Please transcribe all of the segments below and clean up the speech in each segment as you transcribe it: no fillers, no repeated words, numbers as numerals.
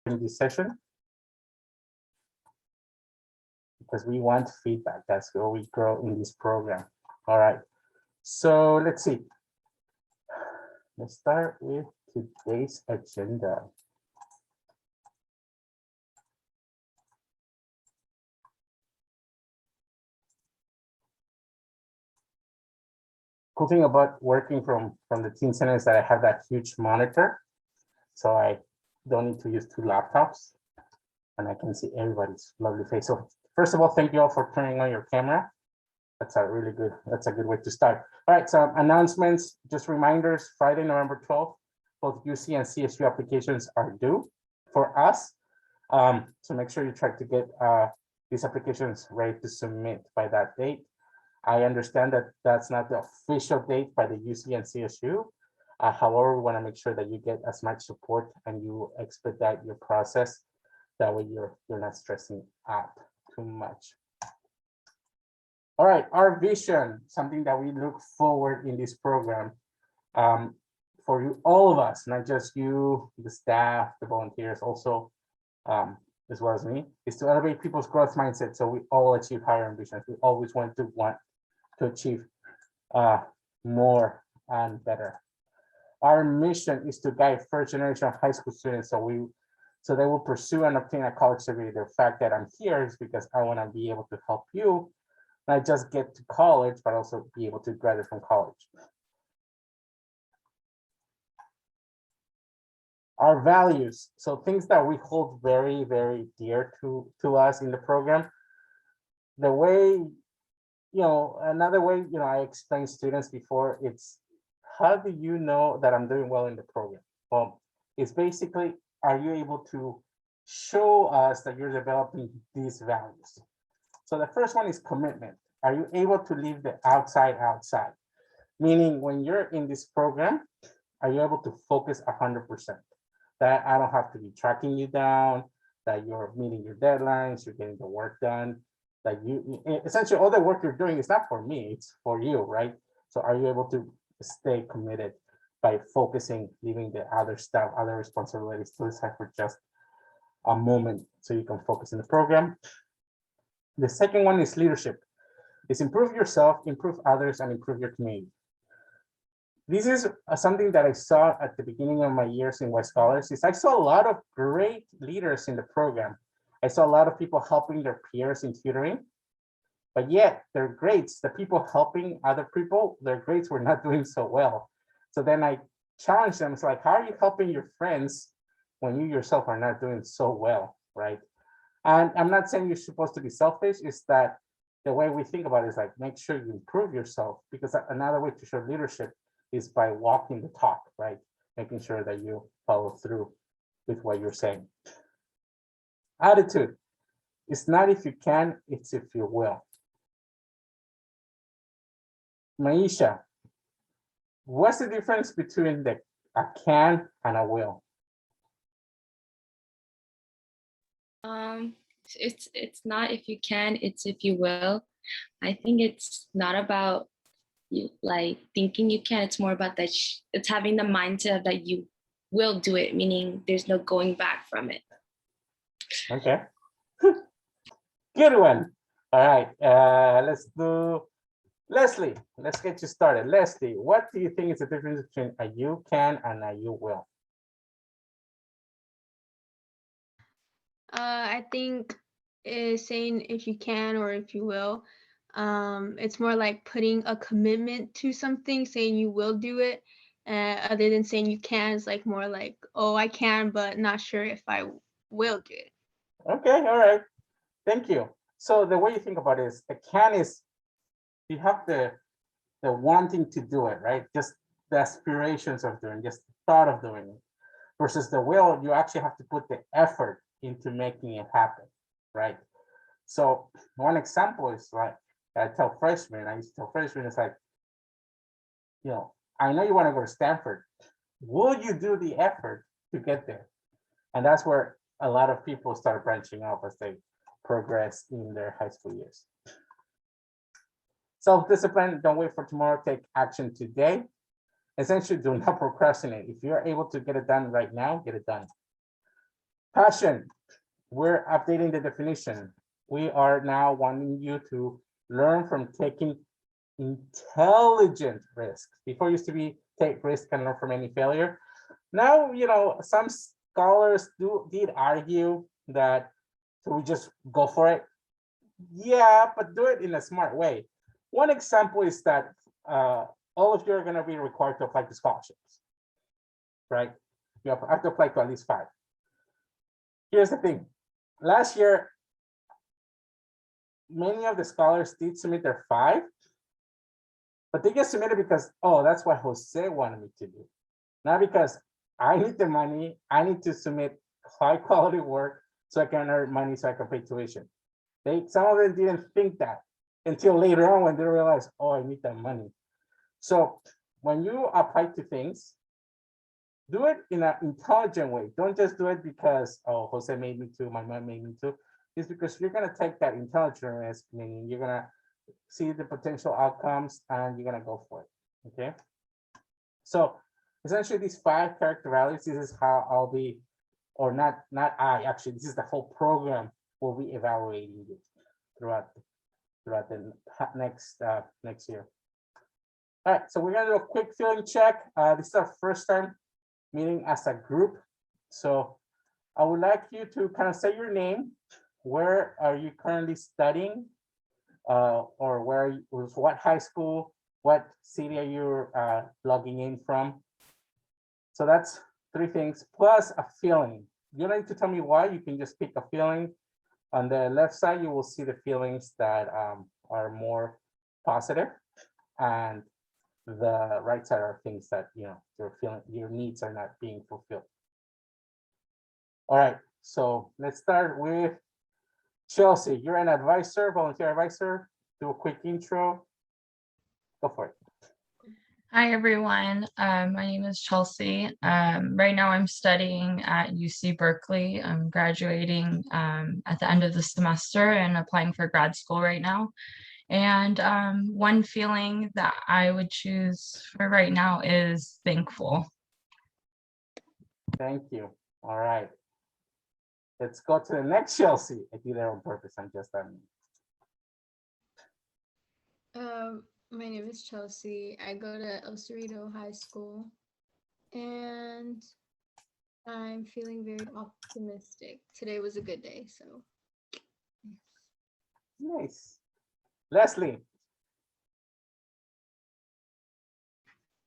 in this session because we want feedback. That's where we grow in this program. All right. So let's see. Let's start with today's agenda. Cool thing about working from the Teen Center is that I have that huge monitor. So I don't need to use two laptops and I can see everybody's lovely face. So first of all, thank you all for turning on your camera. That's a good way to start. All right, so announcements, just reminders, Friday, November 12th, both UC and CSU applications are due for us. So make sure you try to get these applications ready to submit by that date. I understand that that's not the official date by the UC and CSU. However, we want to make sure that you get as much support and you expedite your process. That way you're not stressing out too much. All right, our vision, something that we look forward in this program for you, all of us, not just you, the staff, the volunteers, also as well as me, is to elevate people's growth mindset so we all achieve higher ambitions. We always want to achieve more and better. Our mission is to guide first generation high school students so they will pursue and obtain a college degree. The fact that I'm here is because I want to be able to help you not just get to college, but also be able to graduate from college. Our values, so things that we hold very, very dear to us in the program. The way, another way, I explained students before, it's how do you know that I'm doing well in the program? Well, it's basically, are you able to show us that you're developing these values? So the first one is commitment. Are you able to leave the outside? Meaning when you're in this program, are you able to focus 100%? That I don't have to be tracking you down, that you're meeting your deadlines, you're getting the work done, that you essentially all the work you're doing is not for me, it's for you, right? So are you able to stay committed by focusing, leaving the other stuff, other responsibilities to the side for just a moment so you can focus in the program? The second one is leadership. It's improve yourself, improve others, and improve your community. This is something that I saw at the beginning of my years in West Scholars. I saw a lot of great leaders in the program. I saw a lot of people helping their peers in tutoring, but yet their grades, the people helping other people, their grades were not doing so well. So then I challenged them. It's like, how are you helping your friends when you yourself are not doing so well, right? And I'm not saying you're supposed to be selfish, it's that the way we think about it is like, make sure you improve yourself, because another way to show leadership is by walking the talk, right? Making sure that you follow through with what you're saying. Attitude. It's not if you can, it's if you will. Maisha, what's the difference between a can and a will? It's not if you can, it's if you will. I think it's not about you like thinking you can, it's more about that it's having the mindset that you will do it, meaning there's no going back from it. Okay. Good one. All right, let's do Leslie. Let's get you started. Leslie, what do you think is the difference between a you can and a you will? I think is saying if you can or if you will. It's more like putting a commitment to something, saying you will do it. Other than saying you can, it's like more like, oh, I can, but not sure if I will do it. Okay, all right. Thank you. So the way you think about it is a can is you have the wanting to do it, right? Just the aspirations of doing, just the thought of doing it. Versus the will, you actually have to put the effort into making it happen, right? So one example is like I used to tell freshmen, it's like, I know you want to go to Stanford. Will you do the effort to get there? And that's where a lot of people start branching off as they progress in their high school years. Self-discipline, don't wait for tomorrow, take action today. Essentially, do not procrastinate. If you're able to get it done right now, get it done. Passion, we're updating the definition. We are now wanting you to learn from taking intelligent risks. Before it used to be take risk and learn from any failure. Now, some scholars did argue that so we just go for it. Yeah, but do it in a smart way. One example is that all of you are going to be required to apply to scholarships, right? You have to apply to at least 5. Here's the thing. Last year, many of the scholars did submit their 5, but they just submitted because, oh, that's what Jose wanted me to do. Not because I need the money, I need to submit high quality work so I can earn money so I can pay tuition. Some of them didn't think that until later on when they realized, oh, I need that money. So when you apply to things, do it in an intelligent way. Don't just do it because, oh, Jose made me to, my mom made me to. It's because you're gonna take that intelligent risk, meaning you're gonna see the potential outcomes and you're gonna go for it, okay? So essentially these 5 characteristics, this is how I'll be, or not I, actually, this is the whole program will be evaluating it throughout the next year. All right, so we're gonna do a quick feeling check. This is our first time meeting as a group. So I would like you to kind of say your name. Where are you currently studying? Or what high school, what city are you logging in from? So that's 3 things, plus a feeling. You don't need to tell me why, you can just pick a feeling. On the left side, you will see the feelings that are more positive, and the right side are things that your needs are not being fulfilled. All right, so let's start with Chelsea. You're an advisor, volunteer advisor. Do a quick intro. Go for it. Hi, everyone. My name is Chelsea. Right now I'm studying at UC Berkeley. I'm graduating at the end of the semester and applying for grad school right now. And one feeling that I would choose for right now is thankful. Thank you. All right. Let's go to the next Chelsea. I did that on purpose. I'm just My name is Chelsea. I go to El Cerrito High School, and I'm feeling very optimistic. Today was a good day, so. nice. Leslie.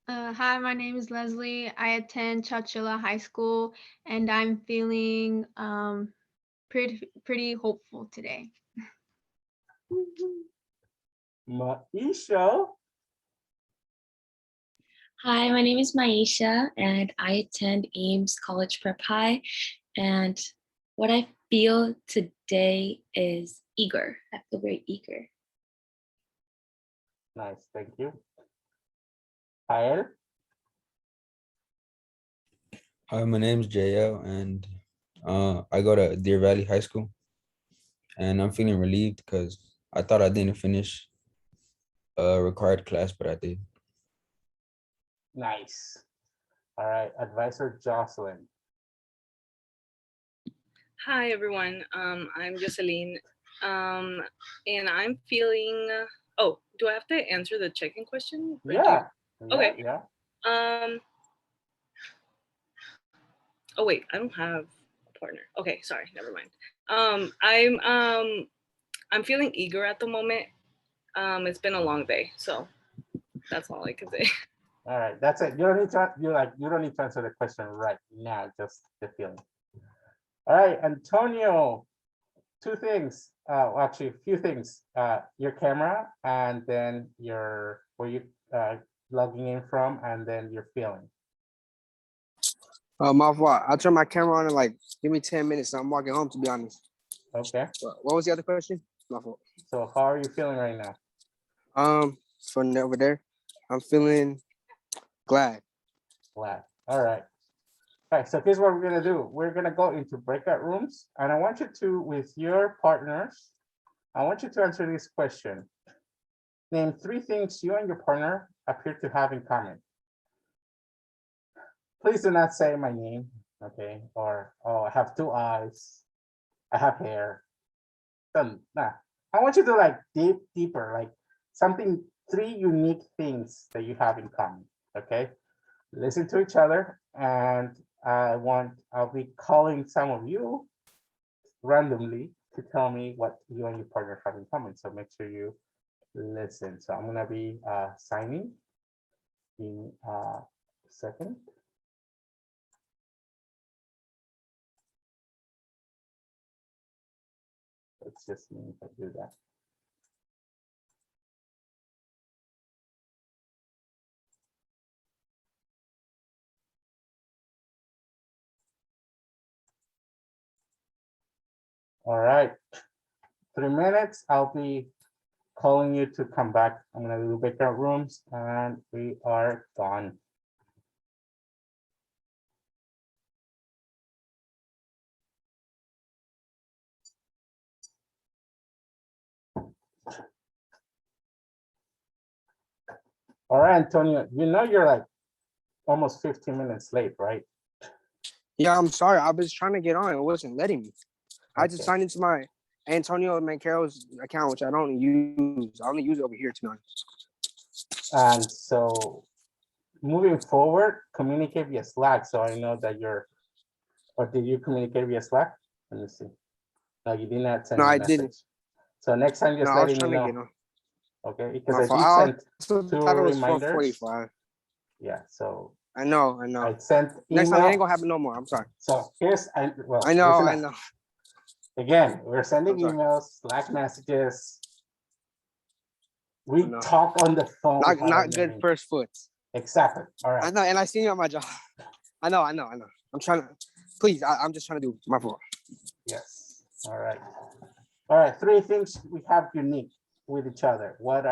Hi, my name is Leslie. I attend Chowchilla High School, and I'm feeling pretty hopeful today. Maisha. Hi, my name is Maisha, and I attend Ames College Prep High. And what I feel today is eager. I feel very eager. Nice, thank you. Pael. Hi, my name is JL, and I go to Deer Valley High School, and I'm feeling relieved because I thought I didn't finish a required class, but I did. Nice. All right, advisor Jocelyn. Hi, everyone. I'm Jocelyn, and I'm feeling. Oh, do I have to answer the check-in question? Or do you- Yeah. Okay. Yeah. Oh wait, I don't have a partner. Okay, sorry, never mind. I'm feeling eager at the moment. It's been a long day, so that's all I can say. All right, that's it. You don't need to. You don't need to answer the question right now. Just the feeling. All right, Antonio. 2 things. Actually, a few things. Your camera, and then where you logging in from, and then your feeling. My fault. I'll turn my camera on and like give me 10 minutes. I'm walking home, to be honest. Okay. What was the other question? My fault. So how are you feeling right now? From over there, I'm feeling glad. Glad. All right. All right. So here's what we're gonna do. We're gonna go into breakout rooms, and I want you to, with your partners, I want you to answer this question. Name 3 things you and your partner appear to have in common. Please do not say my name. Okay, or oh, I have two eyes. I have hair. Nah. I want you to like deeper, like something, three unique things that you have in common. Okay, listen to each other, and I'll be calling some of you randomly to tell me what you and your partner have in common. So make sure you listen. So I'm gonna be signing in a second. It's just me if I do that. All right, 3 minutes. I'll be calling you to come back. I'm gonna do breakout rooms and we are done. All right, Antonio, you know you're like almost 15 minutes late, right? Yeah, I'm sorry. I was trying to get on. It wasn't letting me. I just Okay. signed into my Antonio Mancaro's account, which I don't use. I only use it over here tonight. And so moving forward, communicate via Slack. So I know that you're, or did you communicate via Slack? Let me see. No, you did not send No, me a I message. didn't. So next time, No, just I was letting me trying to get know. on. Okay, because My I fault. did I send also two thought it was reminders. 4:45. Yeah, so I know. I sent Next time it ain't email. gonna happen no more. I'm sorry. So here's, well, I know. listen I up. know. Again, we're sending I'm sorry. emails, Slack messages. We know. talk on the phone. Not good first foot. Exactly. All I right. know, and I seen you on my job. I know. I'm trying to. Please, I'm just trying to do my fault. Yes. All right. All right. Three things we have unique with each other. What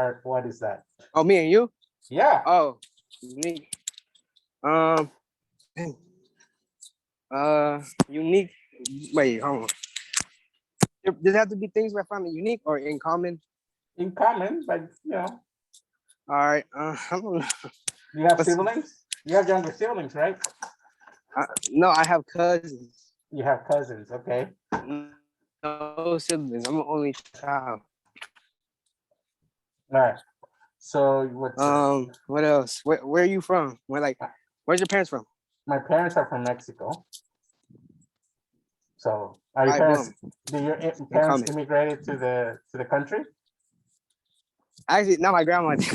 is that? Oh, me and you? Yeah. Oh, unique. Dang. Unique. Wait, hold on. Does it have to be things we find unique or in common? In common, but you know. All right. I don't know. You have Let's see. siblings? You have younger siblings, right? No, I have cousins. You have cousins, okay? No siblings. I'm the only child. All right. So what's What else? Where are you from? Where's your parents from? my parents are from Mexico. So are your All right, parents, boom. do your parents common. immigrated to the country? Actually, not my grandma did.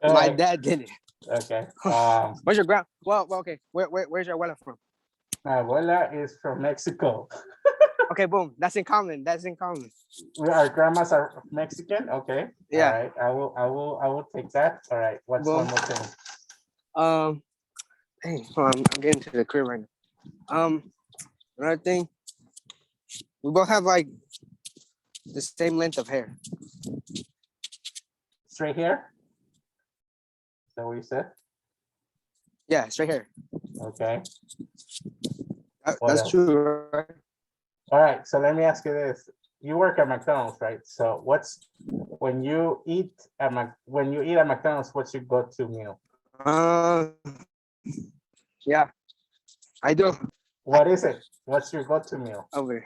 My dad did it. Okay. Where's your grand? Well, okay. Where's your abuela from? My abuela is from Mexico. Okay, boom. That's in common. Our grandmas are Mexican. Okay. Yeah. All right. I will take that. All right. What's one Boom. more thing? Dang, hold on, I'm getting to the crib right now. Another thing, we both have like the same length of hair. Straight hair? Is that what you said? Yeah, straight hair. Okay. What That's else? true, right? All right. So let me ask you this. You work at McDonald's, right? So when you eat at McDonald's, what's your go-to meal? Yeah, I do. What is it? What's your go-to meal? Over.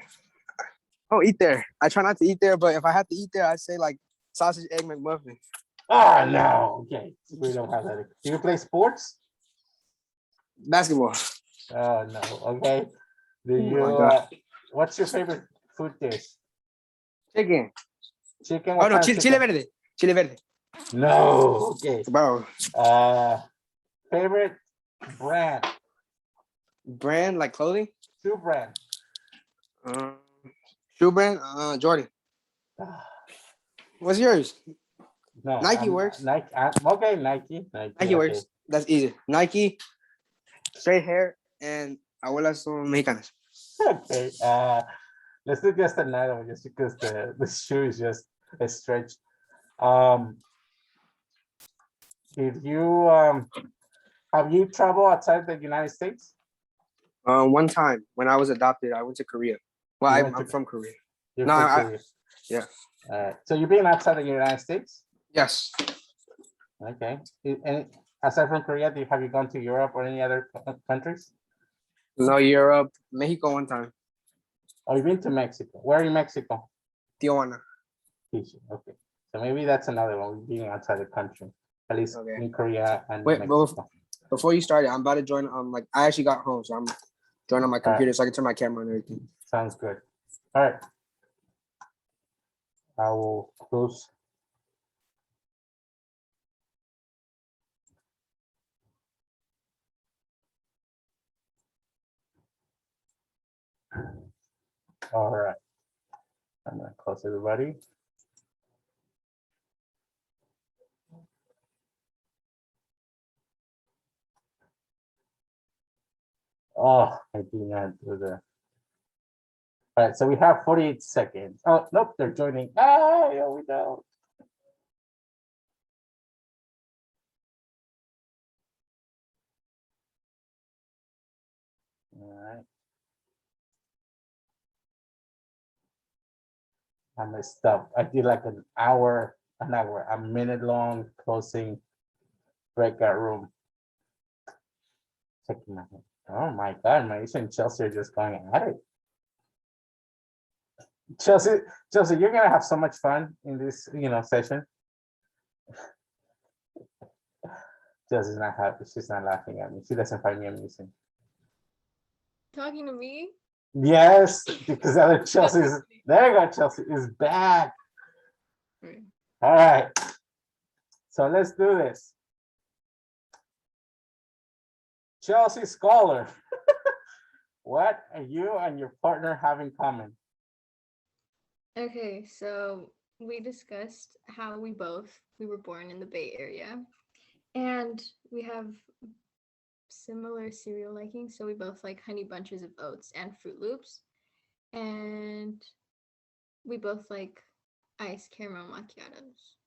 Oh, eat there. I try not to eat there, but if I have to eat there, I say like sausage, egg, McMuffin. Oh no. Okay. We don't have that. Do you play sports? Basketball. Oh no. Okay. Do Oh you my God. what's your favorite food dish? Chicken. Chicken? Oh What no, kind of chile chicken? verde. Chile verde. No. Okay. Bro. Favorite brand? Brand like clothing? Shoe brand. Shoe brand? Jordan. What's yours? No. Nike works. Nike. Okay. Nike. Nike okay. works. That's easy. Nike, straight hair, and abuelas son mexicanas. Okay. Let's do just another one, just because the shoe is just a stretch. Did you have you traveled outside the United States? One time when I was adopted, I went to Korea. Well, You I'm went to- from Korea. You're No, from I- Korea. yeah. So you've been outside the United States? Yes. Okay. And aside from Korea, have you gone to Europe or any other countries? No, Europe, Mexico one time. Oh, you've been to Mexico. Where in Mexico? Tijuana. Fiji, okay. So maybe that's another one, being outside the country, at least Okay. in Korea and Wait, Mexico. Before you started, I'm about to join. Like I actually got home, so I'm joining on my computer so I can turn my camera and everything. Sounds good. All right. I will close. All right. I'm gonna close everybody. Oh, I did not do the. All right, so we have 48 seconds. Oh, nope, they're joining. Ah, here we go. All right. I messed up. I did like a minute long closing breakout room. Checking my head. Oh my God, Maisha and Chelsea are just going at it. Chelsea, you're gonna have so much fun in this, session. Chelsea's not happy. She's not laughing at me. She doesn't find me amusing. Talking to me? Yes, because other Chelsea's there. You go, Chelsea is back. Right. All right, so let's do this. Chelsea Scholar, what are you and your partner have in common? Okay, so we discussed how we were born in the Bay Area, and we have similar cereal liking. So we both like Honey Bunches of Oats and Fruit Loops, and we both like iced caramel macchiatos.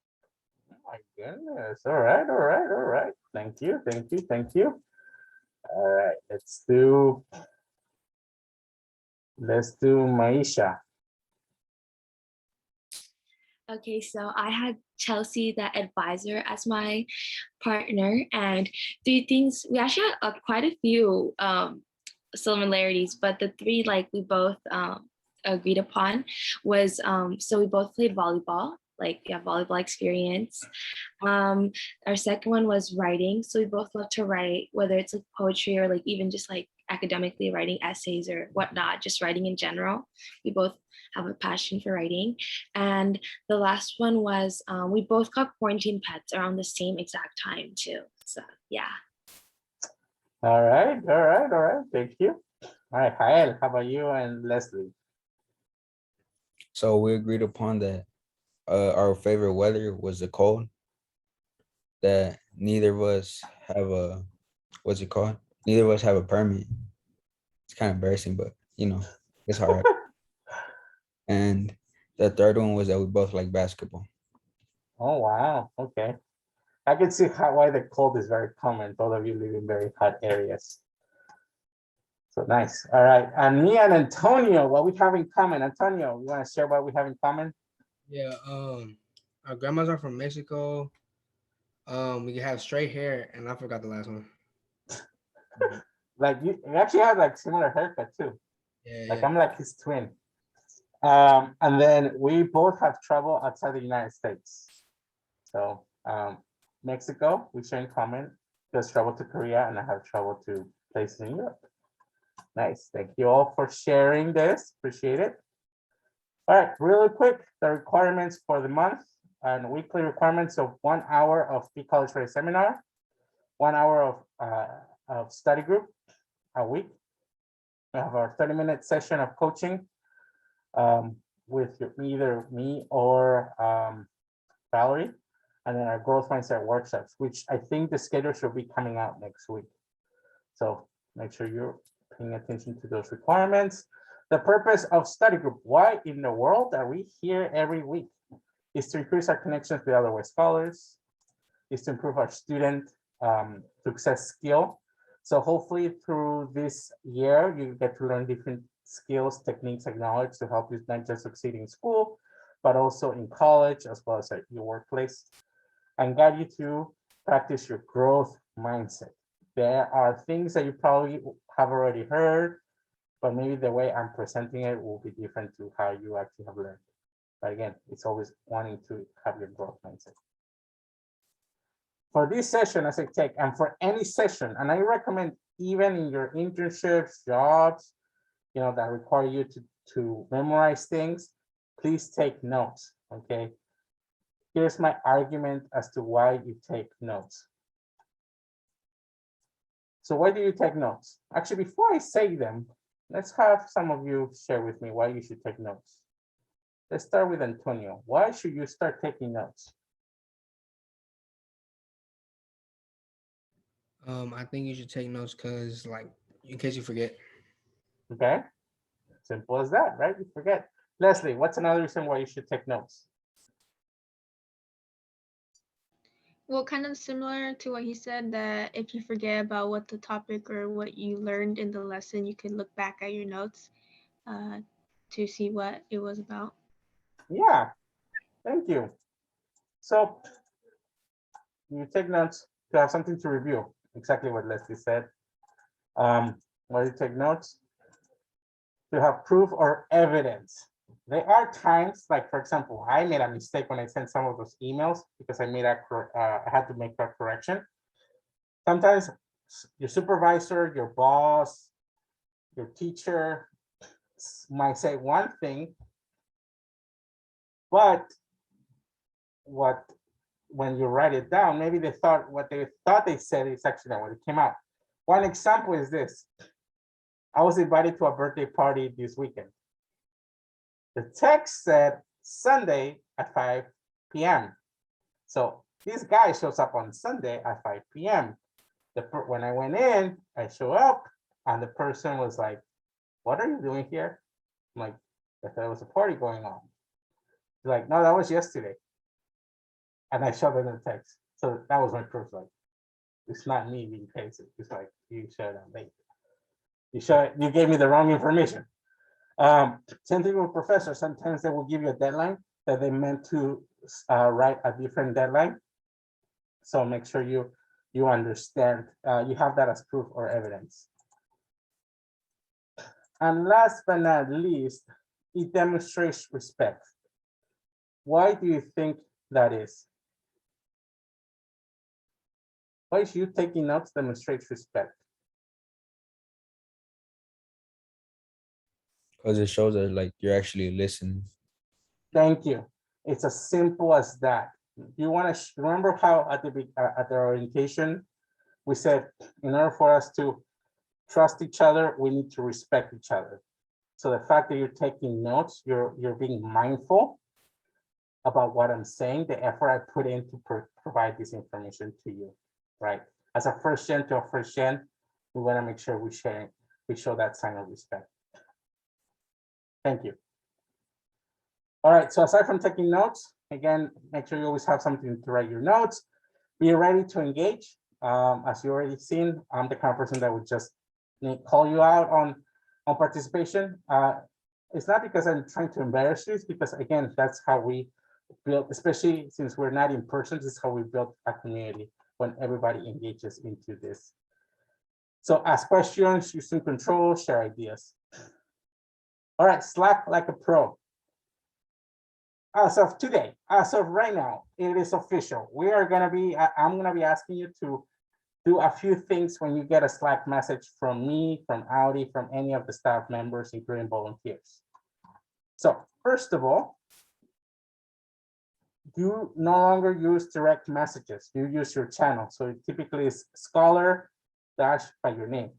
Oh my goodness. All right. Thank you. All right, let's do Maisha. Okay, so I had Chelsea, the advisor, as my partner, and three things. We actually had quite a few similarities, but the three like we both agreed upon was so we both played volleyball, like yeah, volleyball experience. Our second one was writing, so we both love to write, whether it's like poetry or like even just like academically writing essays or whatnot, just writing in general. We both have a passion for writing. And the last one was we both got quarantine pets around the same exact time too. So yeah. All right. Thank you. All right, Jael, how about you and Leslie? So we agreed upon that our favorite weather was the cold. That neither of us have a what's it called? Neither of us have a permit. It's kind of embarrassing, but it's hard. And the third one was that we both like basketball. Oh wow. Okay. I can see why the cold is very common. Both of you live in very hot areas. So nice. All right. And me and Antonio, what we have in common. Antonio, you want to share what we have in common? Yeah, our grandmas are from Mexico. We have straight hair, and I forgot the last one. Like you actually have like similar haircut too. Yeah, Like yeah. I'm like his twin. And then we both have traveled outside the United States. So Mexico, we share in common. Just traveled to Korea, and I have traveled to places in Europe. Nice. Thank you all for sharing this. Appreciate it. All right, really quick, the requirements for the month and weekly requirements of 1 hour of Peak College Ready seminar, 1 hour of study group a week. We have our 30-minute session of coaching with either me or Valerie, and then our growth mindset workshops, which I think the schedule should be coming out next week. So make sure you're paying attention to those requirements. The purpose of study group, why in the world are we here every week? Is to increase our connections with other way scholars, is to improve our student success skill. So hopefully through this year, you get to learn different skills, techniques, and knowledge to help you not just succeed in school, but also in college, as well as at your workplace, and guide you to practice your growth mindset. There are things that you probably have already heard, but maybe the way I'm presenting it will be different to how you actually have learned. But again, it's always wanting to have your growth mindset. For this session, as I take, and for any session, and I recommend even in your internships, jobs, that require you to memorize things, please take notes, okay? Here's my argument as to why you take notes. So why do you take notes? Actually, before I say them, let's have some of you share with me why you should take notes. Let's start with Antonio. Why should you start taking notes? I think you should take notes because, like, in case you forget. Okay, simple as that, right? You forget. Leslie, what's another reason why you should take notes? Well, kind of similar to what he said, that if you forget about what the topic or what you learned in the lesson, you can look back at your notes to see what it was about. Yeah, thank you. So you take notes to have something to review, exactly what Leslie said. Why do you take notes? To have proof or evidence. There are times, like for example, I made a mistake when I sent some of those emails because I had to make that correction. Sometimes your supervisor, your boss, your teacher might say one thing, but when you write it down, maybe what they thought they said is actually not what it came out. One example is this. I was invited to a birthday party this weekend. The text said Sunday at 5 p.m. So this guy shows up on Sunday at 5 p.m. When I went in, I show up and the person was like, "What are you doing here?" I'm like, "I thought there was a party going on." He's like, "No, that was yesterday." And I showed them the text. So that was my proof. Like, it's not me being crazy. It's like, you showed up late. You gave me the wrong information. Same thing with professors. Sometimes they will give you a deadline that they meant to write a different deadline. So make sure you understand, you have that as proof or evidence. And last but not least, it demonstrates respect. Why do you think that is? Why is you taking notes demonstrates respect? Because it shows that like you're actually listening. Thank you. It's as simple as that. You want to remember how at the orientation we said in order for us to trust each other, we need to respect each other. So the fact that you're taking notes, you're being mindful about what I'm saying, the effort I put in to provide this information to you, right? As a first gen to a first gen, we want to make sure we show that sign of respect. Thank you. All right, so aside from taking notes, again, make sure you always have something to write your notes. Be ready to engage. As you already seen, I'm the kind of person that would just call you out on participation. It's not because I'm trying to embarrass you, it's because again, that's how we build, especially since we're not in person, this is how we build a community when everybody engages into this. So ask questions, use some control, share ideas. All right, Slack like a pro. As of today, as of right now, it is official. I'm gonna be asking you to do a few things when you get a Slack message from me, from Audi, from any of the staff members, including volunteers. So first of all, you no longer use direct messages, you use your channel. So it typically is scholar dash by your name.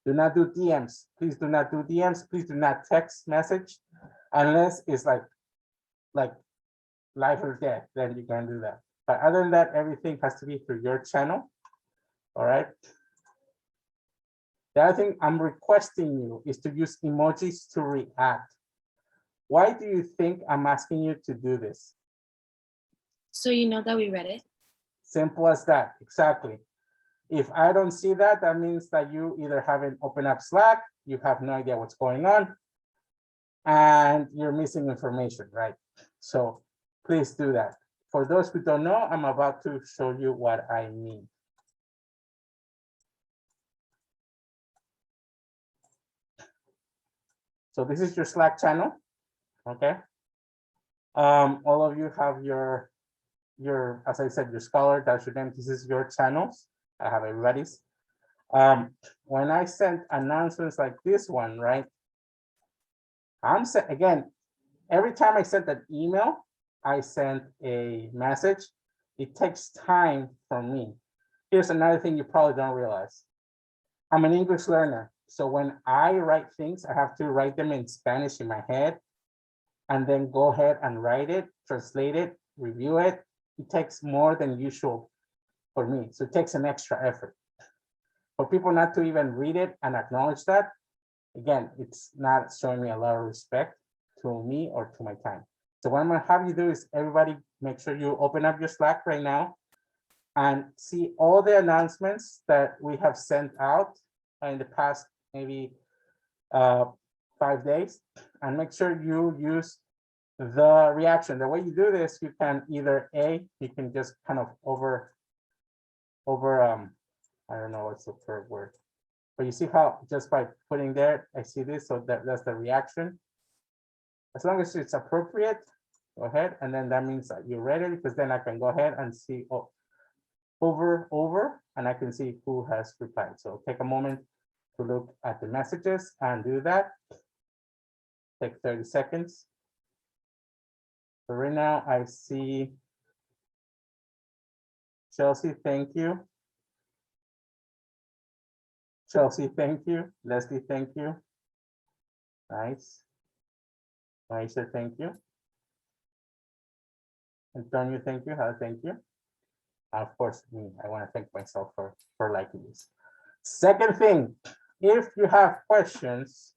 Do not do DMs. Please do not do DMs. Please do not text message unless it's like life or death, then you can do that. But other than that, everything has to be through your channel. All right. The other thing I'm requesting you is to use emojis to react. Why do you think I'm asking you to do this? So you know that we read it. Simple as that, exactly. If I don't see that, that means that you either haven't opened up Slack, you have no idea what's going on, and you're missing information, right? So please do that. For those who don't know, I'm about to show you what I mean. So this is your Slack channel, okay? All of you have your, as I said, your Scholar, that's your name. This is your channels. I have everybody's. When I send announcements like this one, right? Again, every time I send an email, I send a message. It takes time from me. Here's another thing you probably don't realize. I'm an English learner. So when I write things, I have to write them in Spanish in my head and then go ahead and write it, translate it, review it. It takes more than usual for me. So it takes an extra effort. For people not to even read it and acknowledge that, again, it's not showing me a lot of respect to me or to my time. So what I'm gonna have you do is everybody make sure you open up your Slack right now and see all the announcements that we have sent out in the past maybe 5 days, and make sure you use the reaction. The way you do this, you can either you can just kind of I don't know what's the third word, but you see how just by putting there, I see this, so that's the reaction. As long as it's appropriate, go ahead, and then that means that you're ready, because then I can go ahead and see over, and I can see who has replied. So take a moment to look at the messages and do that. Take 30 seconds. So right now I see Chelsea, thank you. Chelsea, thank you. Leslie, thank you. Nice. Maisha, thank you. Antonio, thank you. Hal, thank you. Of course, me, I want to thank myself for liking this. Second thing, if you have questions,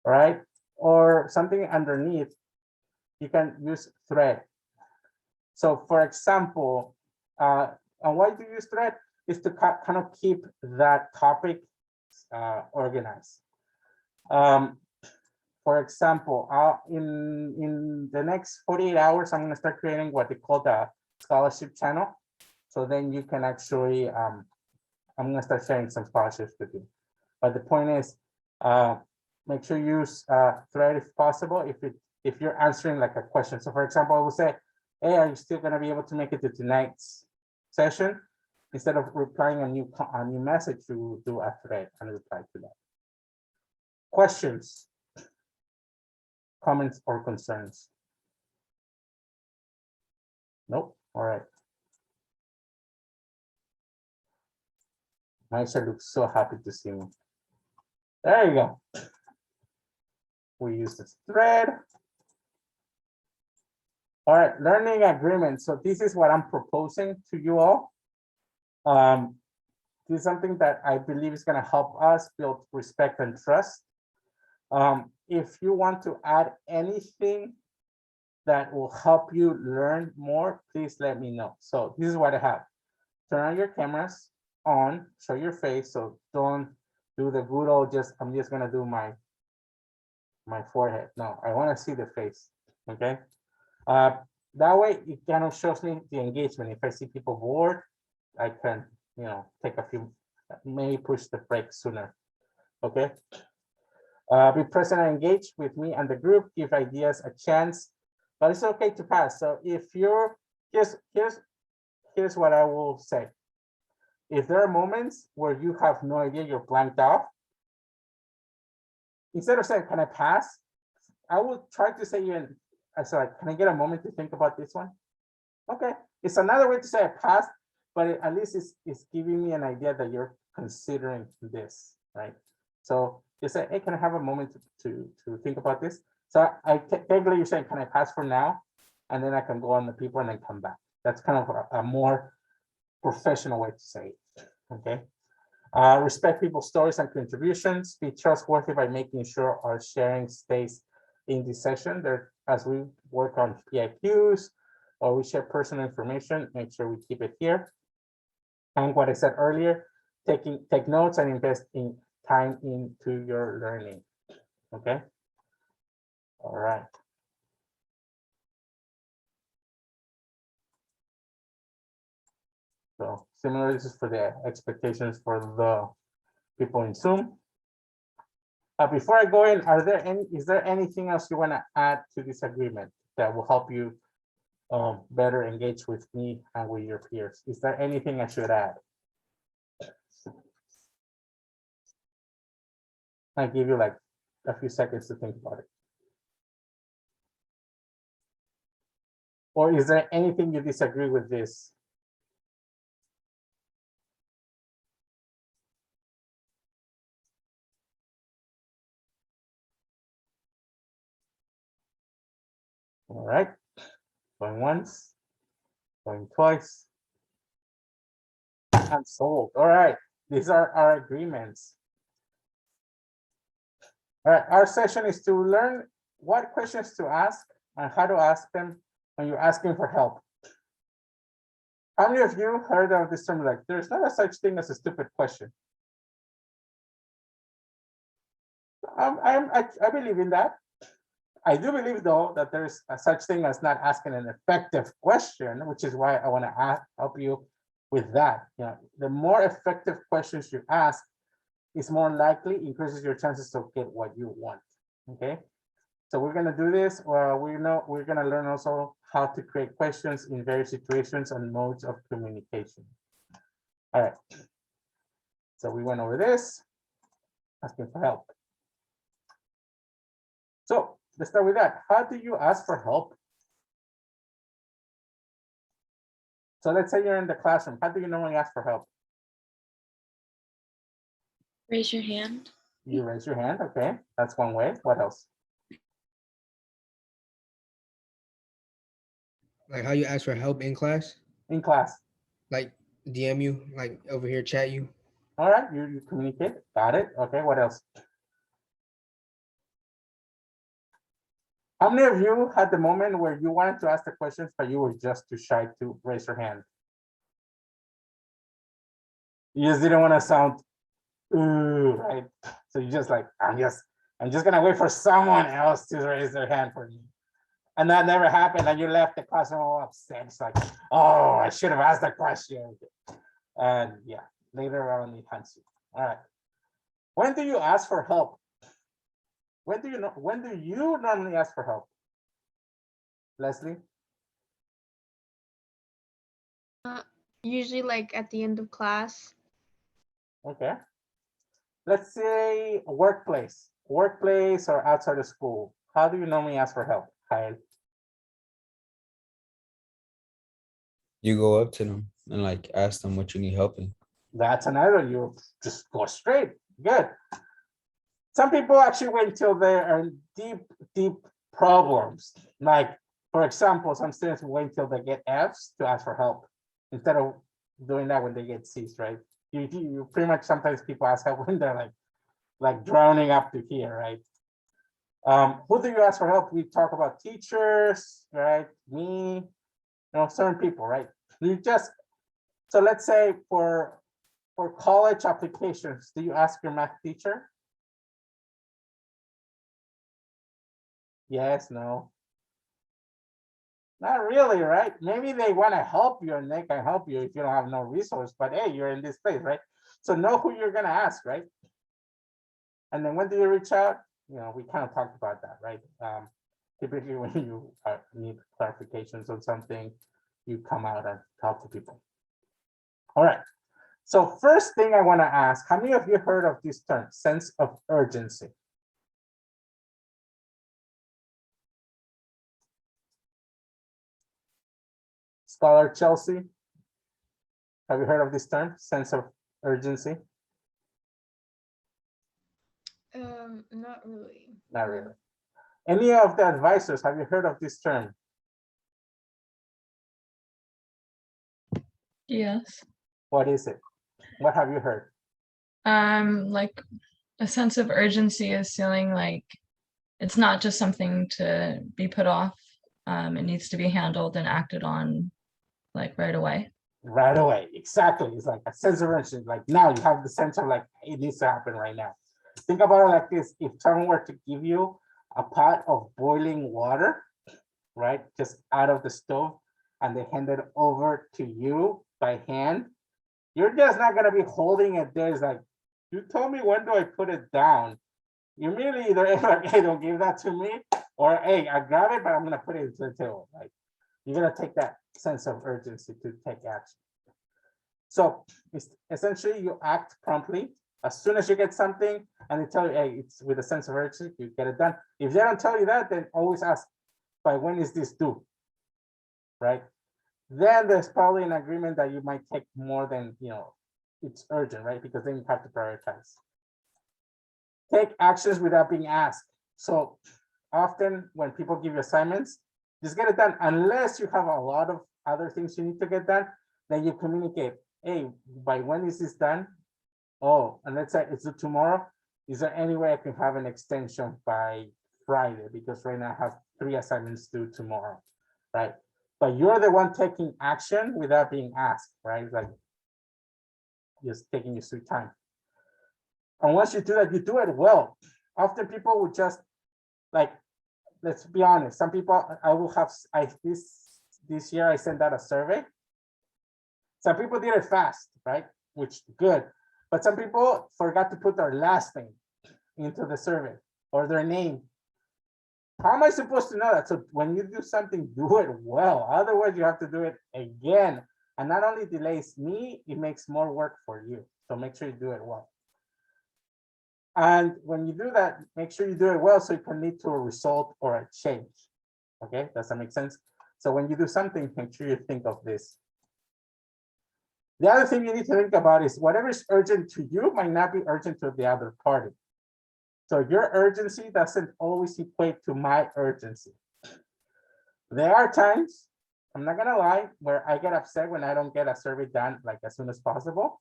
right, or something underneath, you can use thread. So for example, and why do you use thread? Is to kind of keep that topic organized. For example, in the next 48 hours, I'm going to start creating what they call the scholarship channel. So then you can actually, I'm going to start sharing some scholarships with you. But the point is, make sure you use thread if possible, if you're answering like a question. So for example, I will say, hey, are you still going to be able to make it to tonight's session? Instead of replying a new message, you do a thread and reply to that. Questions, comments, or concerns? Nope. All right. Maisha looks so happy to see me. There you go. We use this thread. All right, learning agreement. So this is what I'm proposing to you all. This is something that I believe is going to help us build respect and trust. If you want to add anything that will help you learn more, please let me know. So this is what I have. Turn on your cameras on, show your face. So don't do the good old I'm just gonna do my forehead. No, I want to see the face. Okay. That way it kind of shows me the engagement. If I see people bored, I can, take a few, maybe push the break sooner. Okay. Be present and engage with me and the group, give ideas a chance, but it's okay to pass. So if you're, here's what I will say. If there are moments where you have no idea, you're blanked off, instead of saying, can I pass? I will try to say, I said, can I get a moment to think about this one? Okay, it's another way to say I passed, but at least it's giving me an idea that you're considering this, right? So you say, hey, can I have a moment to think about this? So technically you're saying, can I pass for now? And then I can go on the people and then come back. That's kind of a more professional way to say it, okay? Respect people's stories and contributions. Be trustworthy by making sure our sharing stays in this session. There, as we work on PIQs or we share personal information, make sure we keep it here. And what I said earlier, take notes and invest in time into your learning. Okay. All right. So similar, this is for the expectations for the people in Zoom. Before I go in, is there anything else you want to add to this agreement that will help you better engage with me and with your peers? Is there anything I should add? I'll give you like a few seconds to think about it. Or is there anything you disagree with this? All right, going once, going twice. And sold. All right, these are our agreements. All right, our session is to learn what questions to ask and how to ask them when you're asking for help. How many of you heard of this term like there's not a such thing as a stupid question? I believe in that. I do believe though that there's a such thing as not asking an effective question, which is why I want to help you with that. You know, the more effective questions you ask is more likely increases your chances to get what you want. Okay, so we're gonna do this. We're gonna learn also how to create questions in various situations and modes of communication. All right, so we went over this, asking for help. So let's start with that. How do you ask for help? So let's say you're in the classroom. How do you normally ask for help? Raise your hand. You raise your hand. Okay, that's one way. What else? Like how you ask for help in class, In class. like DM you, like over here chat you. All right, you communicate. Got it. Okay, what else? How many of you had the moment where you wanted to ask the questions, but you were just too shy to raise your hand? You just didn't want to sound, ooh, right? So you just like, I'm just gonna wait for someone else to raise their hand for me. And that never happened, and you left the classroom all upset. It's like, oh, I should have asked the question. And yeah, later on it haunts you. All right. When do you ask for help? When do you normally ask for help? Leslie? Usually like at the end of class. Okay. Let's say workplace or outside of school. How do you normally ask for help, Kyle? You go up to them and like ask them what you need help in. That's another, you just go straight. Good. Some people actually wait until they are in deep problems. Like, for example, some students wait until they get Fs to ask for help instead of doing that when they get Cs, right? You pretty much, sometimes people ask help when they're like drowning up to here, right? Who do you ask for help? We talk about teachers, right? Me, certain people, right? So let's say for college applications, do you ask your math teacher? Yes, no. Not really, right? Maybe they want to help you and they can help you if you don't have no resource, but hey, you're in this place, right? So know who you're gonna ask, right? And then when do you reach out? We kind of talked about that, right? Typically when you need clarifications on something, you come out and talk to people. All right. So first thing I want to ask, how many of you heard of this term, sense of urgency? Scholar Chelsea, have you heard of this term, sense of urgency? Not really. Not really. Any of the advisors, have you heard of this term? Yes. What is it? What have you heard? Like a sense of urgency is feeling like it's not just something to be put off. It needs to be handled and acted on like right away. Right away, exactly. It's like a sense of urgency. Like now you have the sense of like, it needs to happen right now. Think about it like this. If someone were to give you a pot of boiling water, right, just out of the stove, and they hand it over to you by hand, you're just not gonna be holding it there. It's like, you told me when do I put it down? You immediately either like, hey, don't give that to me, or hey, I got it, but I'm gonna put it into the table. Like you're gonna take that sense of urgency to take action. So it's essentially you act promptly as soon as you get something and they tell you, hey, it's with a sense of urgency, you get it done. If they don't tell you that, then always ask, by when is this due? Right? Then there's probably an agreement that you might take more than, it's urgent, right? Because then you have to prioritize. Take actions without being asked. So often when people give you assignments, just get it done. Unless you have a lot of other things you need to get done, then you communicate, hey, by when is this done? Oh, and let's say it's due tomorrow. Is there any way I can have an extension by Friday? Because right now I have 3 assignments due tomorrow, right? But you're the one taking action without being asked, right? Like just taking your sweet time. And once you do that, you do it well. Often people would just like, let's be honest. Some people, I will have, this year I sent out a survey. Some people did it fast, right? Which good. But some people forgot to put their last name into the survey or their name. How am I supposed to know that? So when you do something, do it well. Otherwise, you have to do it again. And not only delays me, it makes more work for you. So make sure you do it well. And when you do that, make sure you do it well so it can lead to a result or a change. Okay, does that make sense? So when you do something, make sure you think of this. The other thing you need to think about is whatever is urgent to you might not be urgent to the other party. So your urgency doesn't always equate to my urgency. There are times, I'm not gonna lie, where I get upset when I don't get a survey done like as soon as possible.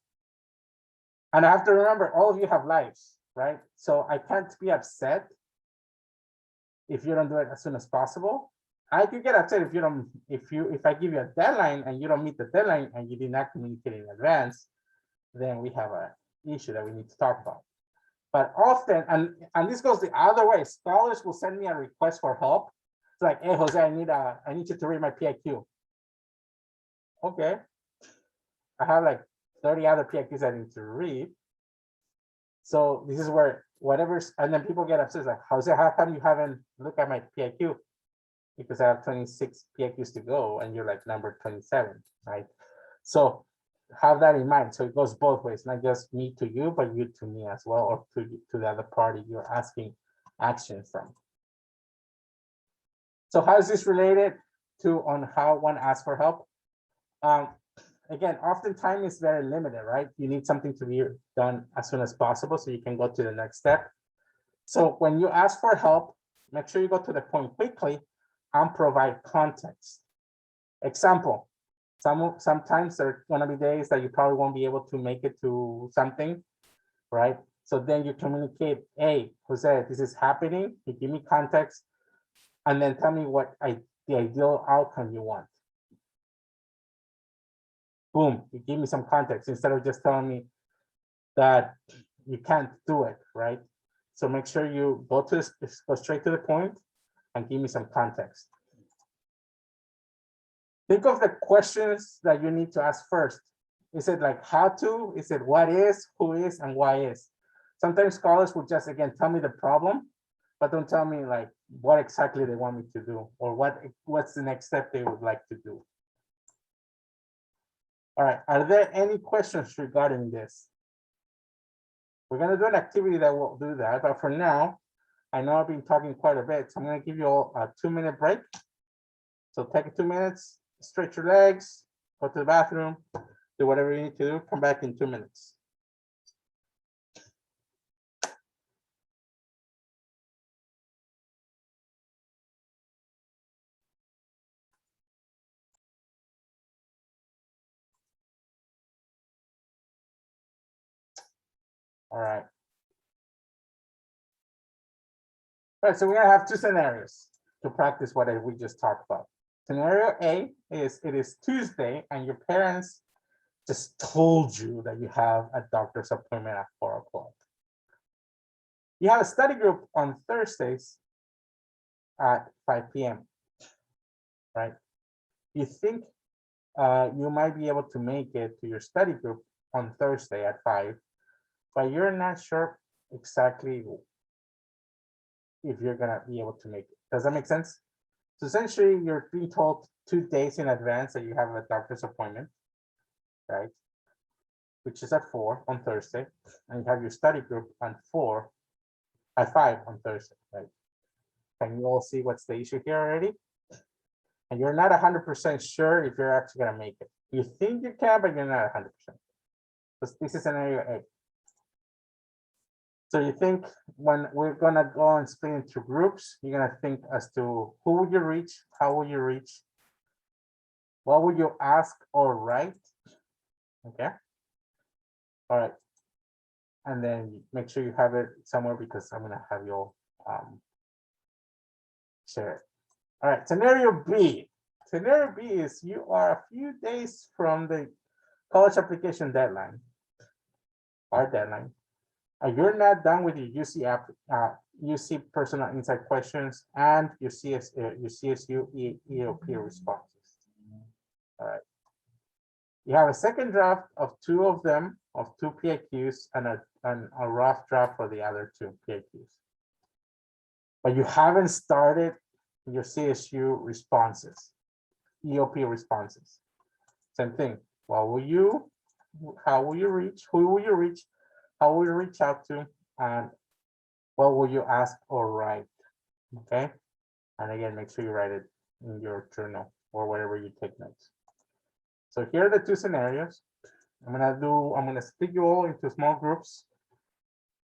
And I have to remember, all of you have lives, right? So I can't be upset if you don't do it as soon as possible. I could get upset if you don't, if I give you a deadline and you don't meet the deadline and you did not communicate in advance, then we have an issue that we need to talk about. But often, and this goes the other way, scholars will send me a request for help. It's like, hey, Jose, I need you to read my PIQ. Okay. I have like 30 other PIQs I need to read. So this is where whatever's, and then people get upset, like, Jose, how come you haven't looked at my PIQ? Because I have 26 PIQs to go and you're like number 27, right? So have that in mind. So it goes both ways, not just me to you, but you to me as well, or to the other party you're asking action from. So how is this related to on how one asks for help? Again, often time is very limited, right? You need something to be done as soon as possible so you can go to the next step. So when you ask for help, make sure you go to the point quickly and provide context. Example, sometimes there are going to be days that you probably won't be able to make it to something, right? So then you communicate, hey, Jose, this is happening. You give me context, and then tell me what the ideal outcome you want. Boom, you give me some context instead of just telling me that you can't do it, right? So make sure you go straight to the point and give me some context. Think of the questions that you need to ask first. Is it like how to? Is it what is, who is, and why is? Sometimes scholars will just, again, tell me the problem, but don't tell me like what exactly they want me to do or what's the next step they would like to do. All right, are there any questions regarding this? We're gonna do an activity that will do that, but for now, I know I've been talking quite a bit, so I'm gonna give you all a 2-minute break. So take 2 minutes, stretch your legs, go to the bathroom, do whatever you need to do, come back in 2 minutes. All right. All right, so we're gonna have 2 scenarios to practice what we just talked about. Scenario A is it is Tuesday and your parents just told you that you have a doctor's appointment at 4 o'clock. You have a study group on Thursdays at 5 p.m. right? You think you might be able to make it to your study group on Thursday at 5, but you're not sure exactly if you're gonna be able to make it. Does that make sense? So essentially, you're being told 2 days in advance that you have a doctor's appointment, right? Which is at 4 on Thursday, and you have your study group at 5 on Thursday, right? Can you all see what's the issue here already? And you're not 100% sure if you're actually gonna make it. You think you can, but you're not 100%. This is scenario A. So you think when we're gonna go and split into groups, you're gonna think as to who would you reach, how would you reach, what would you ask or write? Okay. All right. And then make sure you have it somewhere because I'm gonna have you all share it. All right, scenario B. Scenario B is you are a few days from the college application deadline, our deadline. You're not done with your UC personal insight questions and your CSU EOP responses. All right. You have a second draft of 2 of them, of 2 PIQs and a rough draft for the other 2 PIQs. But you haven't started your CSU responses, EOP responses. Same thing. How will you reach? Who will you reach? How will you reach out to? And what will you ask or write? Okay. And again, make sure you write it in your journal or wherever you take notes. So here are the 2 scenarios. I'm gonna split you all into small groups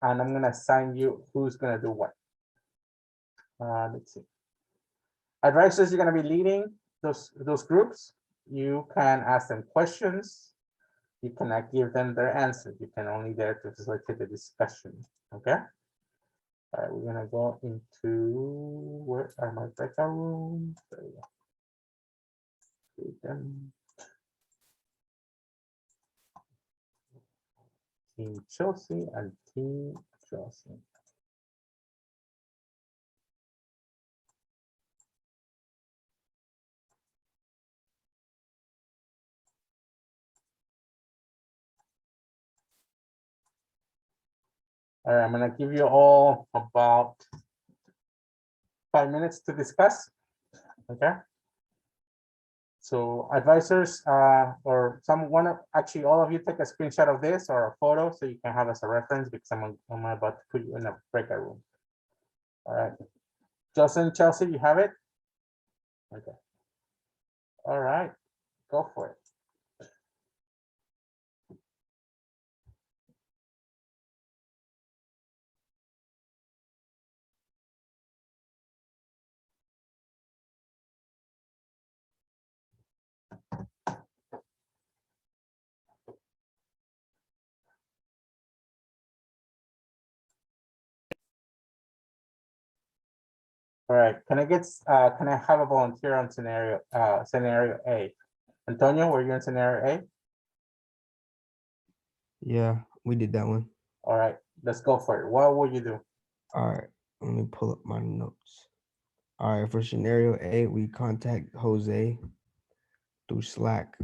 and I'm gonna assign you who's gonna do what. Let's see. Advisors, you're gonna be leading those groups. You can ask them questions. You cannot give them their answer. You can only there to facilitate the discussion. Okay. All right, we're gonna go into where are my breakout rooms? There we go. Create them. Team Chelsea and Team Chelsea. All right, I'm gonna give you all about 5 minutes to discuss. Okay. So advisors, or someone, actually all of you take a screenshot of this or a photo so you can have as a reference because I'm about to put you in a breakout room. All right. Justin, Chelsea, you have it? Okay. All right, go for it. All right, can I have a volunteer on scenario A? Antonio, were you in scenario A? Yeah, we did that one. All right, let's go for it. What will you do? All right, let me pull up my notes. All right, for scenario A, we contact Jose through Slack.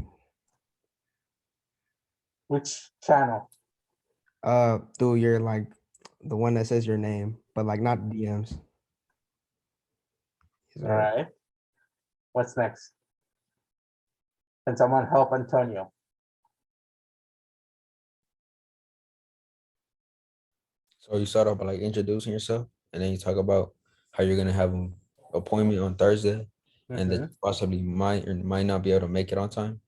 Which channel? Through your the one that says your name, but not DMs. All right. What's next? Can someone help Antonio? So you start off by introducing yourself, and then you talk about how you're gonna have an appointment on Thursday, and that you possibly might or might not be able to make it on time.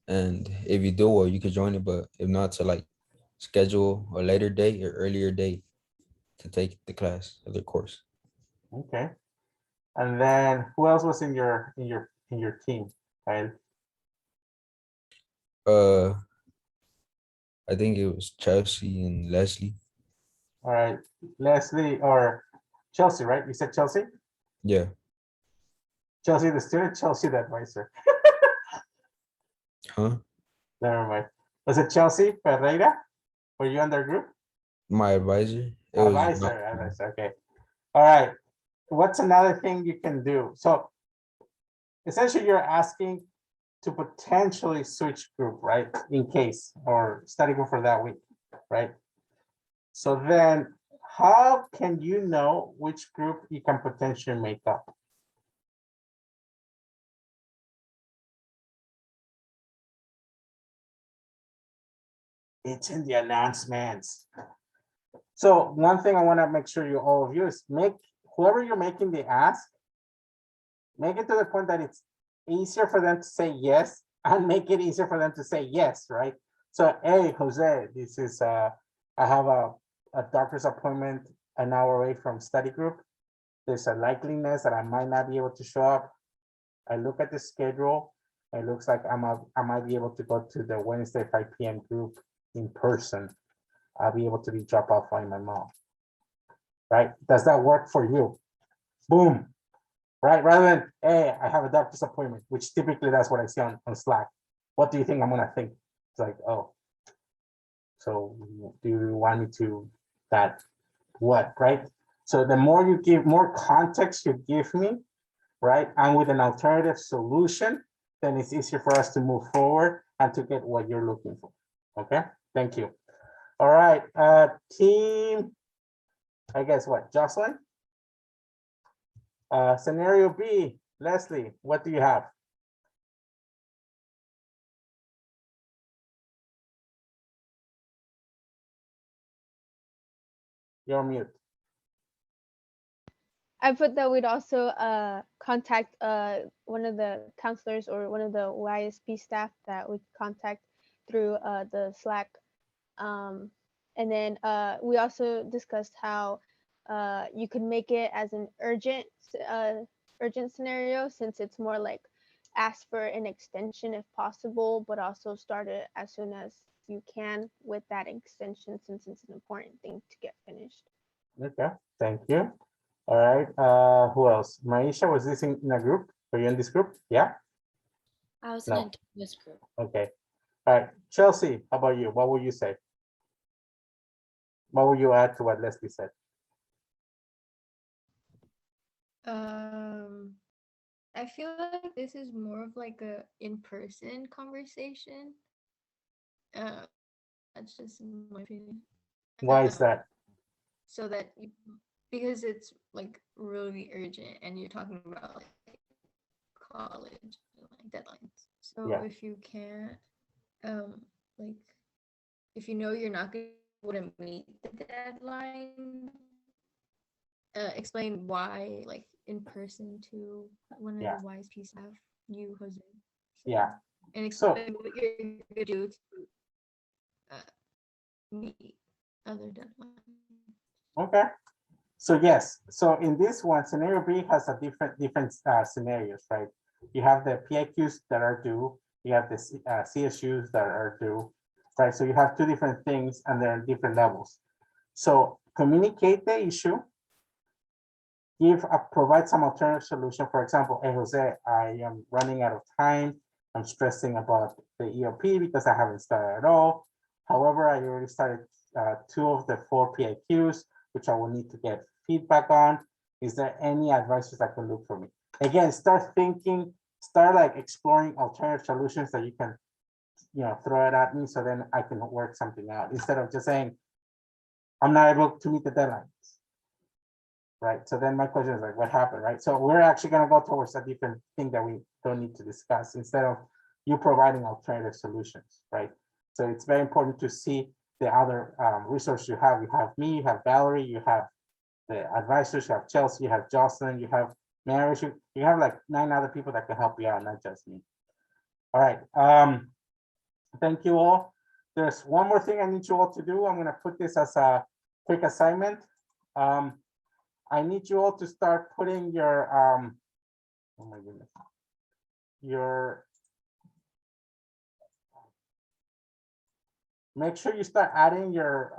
And if you do, well, you could join it, but if not, to schedule a later date or earlier date to take the class or the course. Okay. And then who else was in your team? Right. I think it was Chelsea and Leslie. All right, Leslie or Chelsea, right? You said Chelsea? Yeah. Chelsea the student, Chelsea the advisor. Huh? Never mind. Was it Chelsea Ferreira? Were you on their group? My advisor. It was Advisor, okay. All right. What's another thing you can do? So essentially you're asking to potentially switch group, right? In case, or study group for that week, right? So then how can you know which group you can potentially make up? It's in the announcements. So one thing I want to make sure you all of you is make whoever you're making the ask, make it to the point that it's easier for them to say yes and make it easier for them to say yes, right? So, hey, Jose, this is I have a doctor's appointment an hour away from study group. There's a likeliness that I might not be able to show up. I look at the schedule. It looks like I might be able to go to the Wednesday 5 p.m. group in person. I'll be able to be dropped off by my mom. Right? Does that work for you? Boom. Right? Rather than, hey, I have a doctor's appointment, which typically that's what I see on Slack. What do you think I'm gonna think? It's like, oh, so do you want me to that what, right? So the more you give, more context you give me, right? And with an alternative solution, then it's easier for us to move forward and to get what you're looking for. Okay, thank you. All right, team, I guess what, Jocelyn? Scenario B, Leslie, what do you have? You're on mute. I put that we'd also contact one of the counselors or one of the YSP staff that we contact through the Slack. And then we also discussed how you could make it as an urgent scenario, since it's more like ask for an extension if possible, but also start it as soon as you can with that extension, since it's an important thing to get finished. Okay, thank you. All right, who else? Maisha, was this in a group? Were you in this group? Yeah? I was No. in this group. Okay. All right, Chelsea, how about you? What would you say? What would you add to what Leslie said? I feel like this is more of like a in-person conversation. That's just my opinion. Why is that? So that because it's like really urgent and you're talking about like college like deadlines. So Yeah. if you can't like if you know you're not going to meet the deadline, explain why like in person to one of Yeah. the YSP staff, you Jose. So, Yeah. and So- explain what you're gonna do to meet other deadlines. Okay. So yes, so in this one, scenario B has a different scenarios, right? You have the PIQs that are due, you have the CSUs that are due, right? So you have two different things and they're in different levels. So communicate the issue, provide some alternative solution. For example, hey Jose, I am running out of time. I'm stressing about the EOP because I haven't started at all. However, I already started 2 of the 4 PIQs, which I will need to get feedback on. Is there any advices that can look for me? Again, start thinking, start like exploring alternative solutions that you can, throw it at me so then I can work something out instead of just saying, I'm not able to meet the deadlines. Right, so then my question is like, what happened, right? So we're actually gonna go towards a different thing that we don't need to discuss instead of you providing alternative solutions, right? So it's very important to see the other resources you have. You have me, you have Valerie, you have the advisors, you have Chelsea, you have Jocelyn, you have Mary, you have like 9 other people that can help you out, not just me. All right, thank you all. There's one more thing I need you all to do. I'm gonna put this as a quick assignment. I need you all to start putting your oh my goodness, make sure you start adding your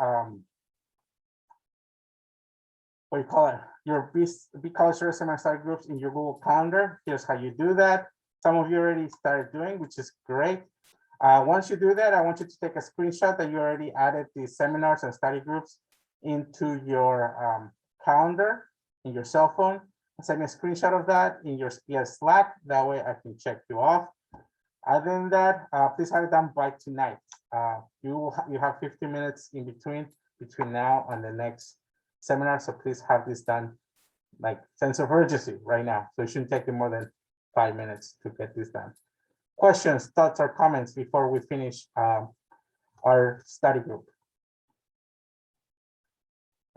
what do you call it, your Be College semester groups in your Google Calendar. Here's how you do that. Some of you already started doing, which is great. Once you do that, I want you to take a screenshot that you already added these seminars and study groups into your calendar in your cell phone. Send me a screenshot of that in your Slack. That way I can check you off. Other than that, please have it done by tonight. You have 15 minutes in between now and the next seminar, so please have this done like sense of urgency right now. So it shouldn't take you more than 5 minutes to get this done. Questions, thoughts, or comments before we finish our study group?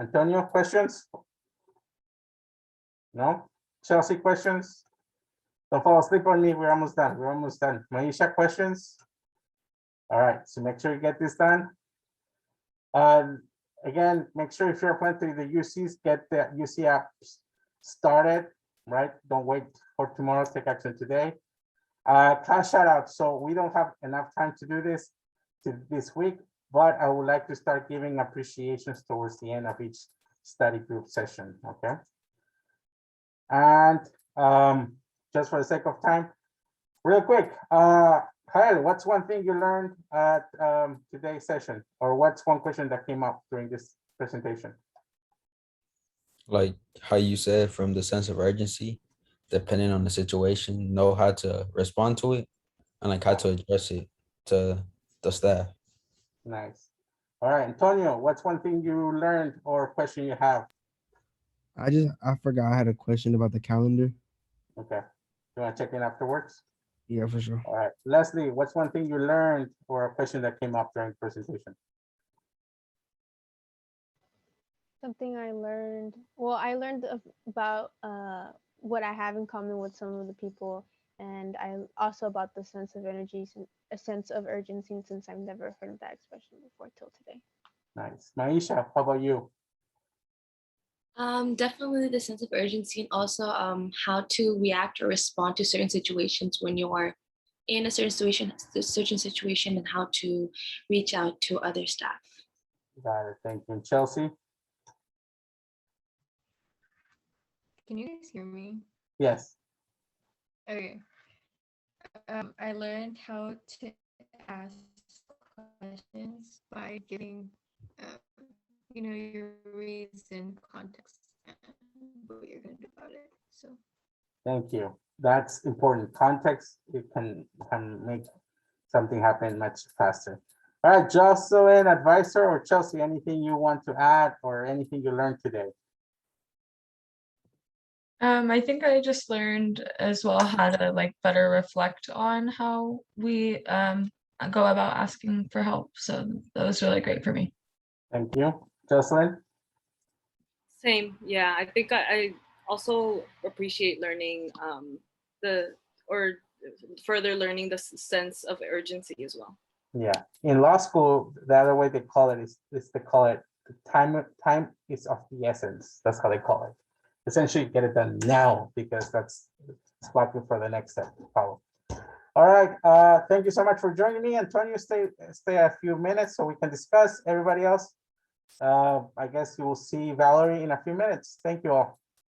Antonio, questions? No? Chelsea, questions? Don't fall asleep on me. We're almost done. We're almost done. Maisha, questions? All right, so make sure you get this done. Again, make sure if you're applying to the UCs, get the UC app started, right? Don't wait for tomorrow, take action today. Class shout out. So we don't have enough time to do this week, but I would like to start giving appreciations towards the end of each study group session, okay? And just for the sake of time, real quick, Kyle, what's one thing you learned at today's session? Or what's one question that came up during this presentation? Like how you said, from the sense of urgency, depending on the situation, know how to respond to it and like how to address it to the staff. Nice. All right, Antonio, what's one thing you learned or question you have? I forgot I had a question about the calendar. Okay, you want to check in afterwards? Yeah, for sure. All right, Leslie, what's one thing you learned or a question that came up during the presentation? Something I learned. Well, I learned about what I have in common with some of the people, and I also about the sense of energy, a sense of urgency, since I've never heard of that expression before till today. Nice. Maisha, how about you? Definitely the sense of urgency, and also how to react or respond to certain situations when you are in a certain situation, and how to reach out to other staff. Got it. Thank you. Chelsea? Can you guys hear me? Yes. Okay. I learned how to ask questions by giving, your reason, context, and what you're going to do about it. So. Thank you. That's important. Context, it can make something happen much faster. All right, Jocelyn, advisor, or Chelsea, anything you want to add or anything you learned today? I think I just learned as well how to like better reflect on how we go about asking for help. So that was really great for me. Thank you. Jocelyn? Same. Yeah, I think I also appreciate learning further learning the sense of urgency as well. Yeah, in law school, the other way they call it is they call it time is of the essence. That's how they call it. Essentially, get it done now because that's blocking for the next step. Follow. All right. Thank you so much for joining me. Antonio, stay a few minutes so we can discuss. Everybody else, I guess you will see Valerie in a few minutes. Thank you all.